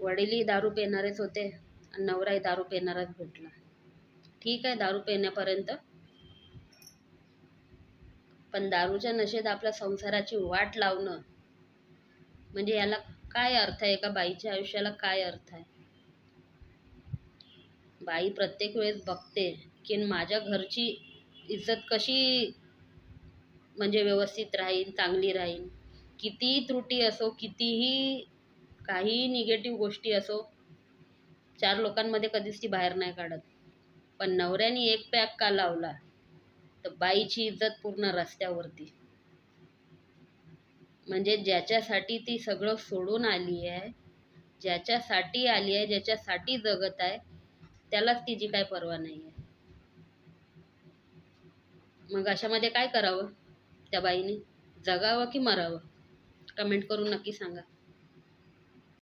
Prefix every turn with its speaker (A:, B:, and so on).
A: वडीलही दारू पिणारेच होते आणि नवराही दारू पिणाराच भेटला. ठीक आहे दारू पिण्यापर्यंत, पण दारूच्या नशेत आपल्या संसाराची वाट लावणं म्हणजे याला काय अर्थ आहे? एका बाईच्या आयुष्याला काय अर्थ आहे? बाई प्रत्येक वेळेस बघते की माझ्या घरची इज्जत कशी म्हणजे व्यवस्थित राहील, चांगली राहील. कितीही त्रुटी असो, कितीही काहीही निगेटिव्ह गोष्टी असो, 4 लोकांमध्ये कधीच ती बाहेर नाही काढत. पण नवऱ्याने एक पॅक का लावला तर बाईची इज्जत पूर्ण रस्त्यावरती. म्हणजे ज्याच्यासाठी ती सगळं सोडून आली आहे, ज्याच्यासाठी आली आहे, ज्याच्यासाठी जगत आहे, त्यालाच तिची काय पर्वा नाही आहे. मग अशामध्ये काय करावं त्या बाईने? जगावं की मरावं? कमेंट करून नक्की सांगा.